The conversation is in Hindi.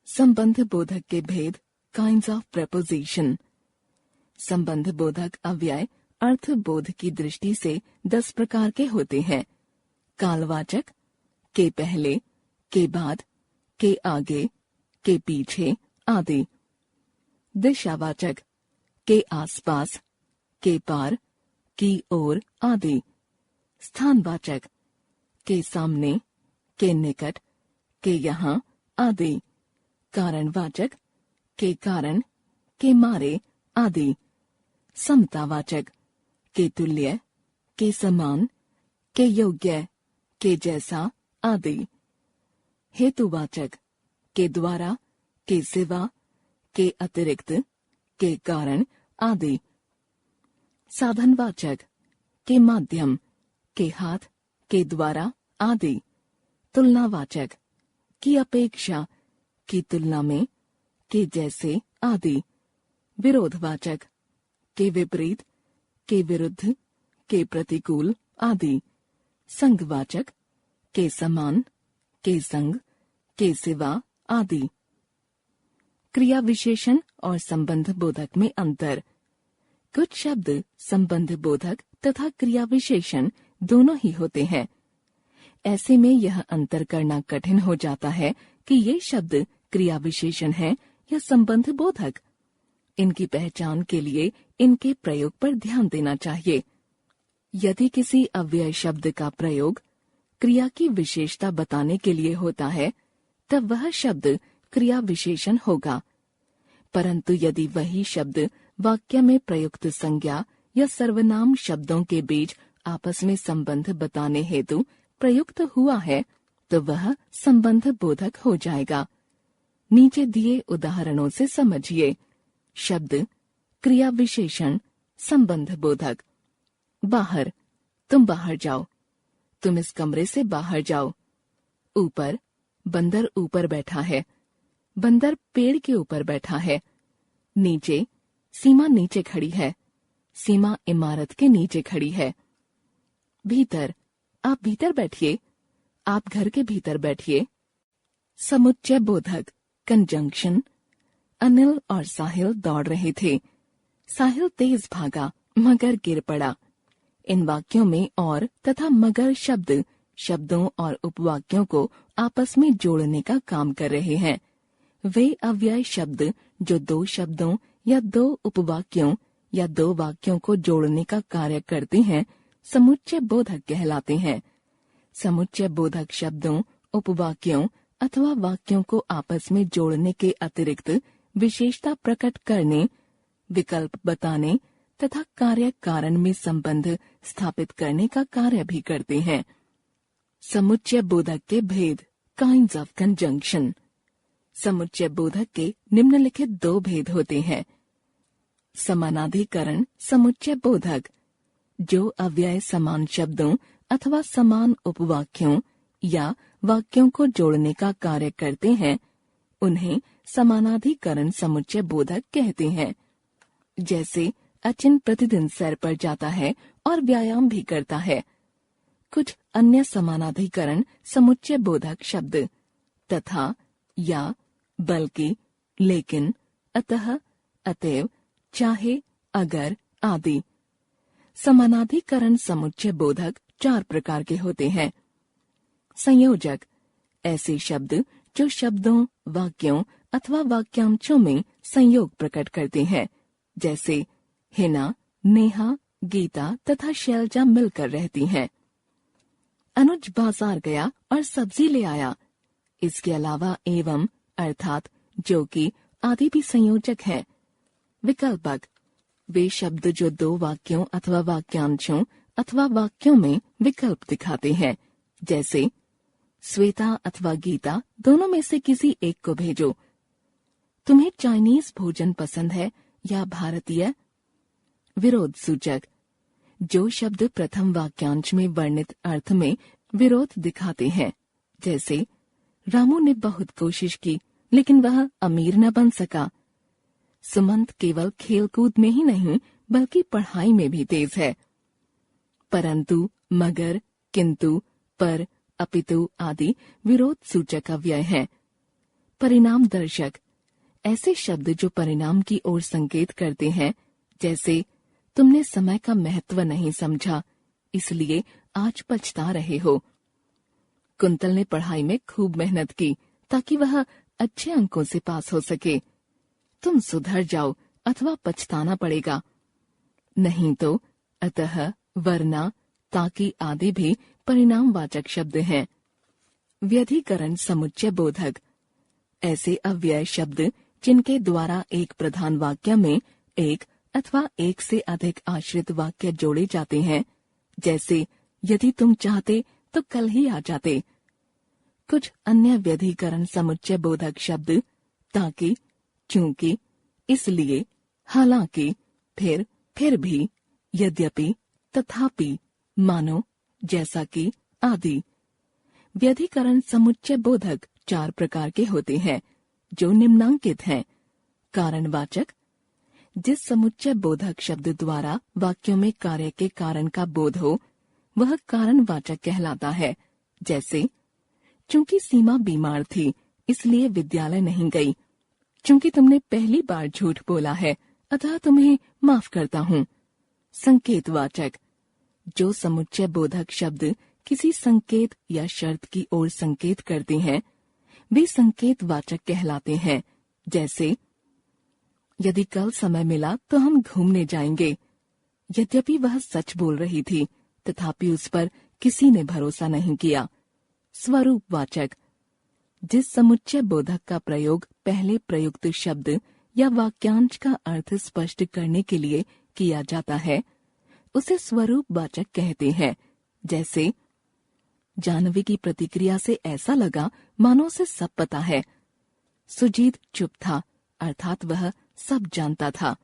संबंध बोधक के भेद, काइंड्स ऑफ प्रेपोजिशन। संबंध बोधक अव्यय अर्थ बोध की दृष्टि से 10 प्रकार के होते हैं। कालवाचक, के पहले, के बाद, के आगे, के पीछे आदि। दिशावाचक, के आसपास, के पार, की ओर आदि। स्थानवाचक, के सामने, के निकट, के यहाँ आदि। कारणवाचक, के कारण, के मारे आदि। समतावाचक, के तुल्य, के समान, के योग्य, के जैसा आदि। हेतुवाचक, के द्वारा, के सिवा, के अतिरिक्त, के कारण आदि। साधनवाचक, के माध्यम, के हाथ, के द्वारा आदि। तुलनावाचक, की अपेक्षा, की तुलना में, के जैसे आदि। विरोधवाचक, के विपरीत, के विरुद्ध, के प्रतिकूल आदि। संगवाचक, के समान, के संग, के सिवा आदि। क्रिया विशेषण और संबंध बोधक में अंतर। कुछ शब्द संबंध बोधक तथा क्रिया विशेषण दोनों ही होते हैं। ऐसे में यह अंतर करना कठिन हो जाता है कि ये शब्द क्रिया विशेषण है या संबंध बोधक। इनकी पहचान के लिए इनके प्रयोग पर ध्यान देना चाहिए। यदि किसी अव्यय शब्द का प्रयोग क्रिया की विशेषता बताने के लिए होता है, तब वह शब्द क्रिया विशेषण होगा। परंतु यदि वही शब्द वाक्य में प्रयुक्त संज्ञा या सर्वनाम शब्दों के बीच आपस में संबंध बताने हेतु प्रयुक्त हुआ है, तो वह संबंध बोधक हो जाएगा। नीचे दिए उदाहरणों से समझिए। शब्द क्रिया विशेषण संबंध बोधक। बाहर, तुम बाहर जाओ, तुम इस कमरे से बाहर जाओ। ऊपर, बंदर ऊपर बैठा है, बंदर पेड़ के ऊपर बैठा है। नीचे, सीमा नीचे खड़ी है, सीमा इमारत के नीचे खड़ी है। भीतर, आप भीतर बैठिए, आप घर के भीतर बैठिए। समुच्चय बोधक कंजंक्शन। अनिल और साहिल दौड़ रहे थे। साहिल तेज भागा मगर गिर पड़ा। इन वाक्यों में और तथा मगर शब्द शब्दों और उपवाक्यों को आपस में जोड़ने का काम कर रहे हैं। वे अव्यय शब्द जो 2 शब्दों या 2 उपवाक्यों या 2 वाक्यों को जोड़ने का कार्य करते हैं, समुच्चय बोधक कहलाते हैं। समुच्चय बोधक शब्दों, उपवाक्यों अथवा वाक्यों को आपस में जोड़ने के अतिरिक्त विशेषता प्रकट करने, विकल्प बताने तथा कार्य कारण में संबंध स्थापित करने का कार्य भी करते हैं। समुच्चय बोधक के भेद, काइंड्स ऑफ कंजंक्शन। समुच्चय बोधक के निम्नलिखित 2 भेद होते हैं। समानाधिकरण समुच्चय बोधक, जो अव्यय समान शब्दों अथवा समान उपवाक्यों या वाक्यों को जोड़ने का कार्य करते हैं, उन्हें समानाधिकरण समुच्चय बोधक कहते हैं। जैसे अचिन प्रतिदिन सैर पर जाता है और व्यायाम भी करता है। कुछ अन्य समानाधिकरण समुच्चय बोधक शब्द तथा, या, बल्कि, लेकिन, अतः, अतएव, चाहे, अगर आदि। समानाधिकरण समुच्चय बोधक 4 प्रकार के होते हैं। संयोजक, ऐसे शब्द जो शब्दों, वाक्यों अथवा वाक्यांशों में संयोग प्रकट करते हैं। जैसे हिना, नेहा, गीता तथा शैलजा मिलकर रहती हैं। अनुज बाजार गया और सब्जी ले आया। इसके अलावा एवं, अर्थात, जो कि आदि भी संयोजक हैं। विकल्पक, वे शब्द जो 2 वाक्यों अथवा वाक्यांशों अथवा वाक्यों में विकल्प दिखाते हैं। जैसे श्वेता अथवा गीता दोनों में से किसी एक को भेजो। तुम्हें चाइनीज भोजन पसंद है या भारतीय? विरोध सूचक, जो शब्द प्रथम वाक्यांश में वर्णित अर्थ में विरोध दिखाते हैं। जैसे रामू ने बहुत कोशिश की लेकिन वह अमीर न बन सका। सुमंत केवल खेलकूद में ही नहीं बल्कि पढ़ाई में भी तेज है। परंतु, मगर, किंतु, पर, अपितु आदि विरोध सूचक अव्यय हैं। परिणाम दर्शक, ऐसे शब्द जो परिणाम की ओर संकेत करते हैं, जैसे तुमने समय का महत्व नहीं समझा, इसलिए आज पछता रहे हो। कुंतल ने पढ़ाई में खूब मेहनत की ताकि वह अच्छे अंकों से पास हो सके। तुम सुधर जाओ अथवा पछताना पड़ेगा। नहीं तो, अतः, वरना, ताकि आदि भी परिणामवाचक शब्द हैं। व्यधिकरण समुच्चय बोधक, ऐसे अव्यय शब्द जिनके द्वारा एक प्रधान वाक्य में एक अथवा एक से अधिक आश्रित वाक्य जोड़े जाते हैं, जैसे यदि तुम चाहते तो कल ही आ जाते। कुछ अन्य व्यधिकरण समुच्चय बोधक शब्द ताकि, चूंकि, इसलिए, हालांकि, फिर भी, यद्यपि, तथापि, मानो, जैसा कि, आदि। व्यधिकरण समुच्चय बोधक 4 प्रकार के होते हैं, जो निम्नांकित हैं। कारणवाचक, जिस समुच्चय बोधक शब्द द्वारा वाक्यों में कार्य के कारण का बोध हो, वह कारणवाचक कहलाता है। जैसे, चूंकि सीमा बीमार थी इसलिए विद्यालय नहीं गई। चूंकि तुमने पहली बार झूठ बोला है अतः तुम्हें माफ करता हूँ। संकेतवाचक, जो समुच्चय बोधक शब्द किसी संकेत या शर्त की ओर संकेत करते हैं, वे संकेतवाचक कहलाते हैं। जैसे, यदि कल समय मिला तो हम घूमने जाएंगे। यद्यपि वह सच बोल रही थी, तथापि उस पर किसी ने भरोसा नहीं किया। स्वरूपवाचक, जिस समुच्चय बोधक का प्रयोग पहले प्रयुक्त शब्द या वाक्यांश का अर्थ स्पष्ट करने के लिए किया जाता है, उसे स्वरूपवाचक कहते हैं। जैसे, जानवी की प्रतिक्रिया से ऐसा लगा मानो उसे सब पता है। सुजीत चुप था, अर्थात वह सब जानता था।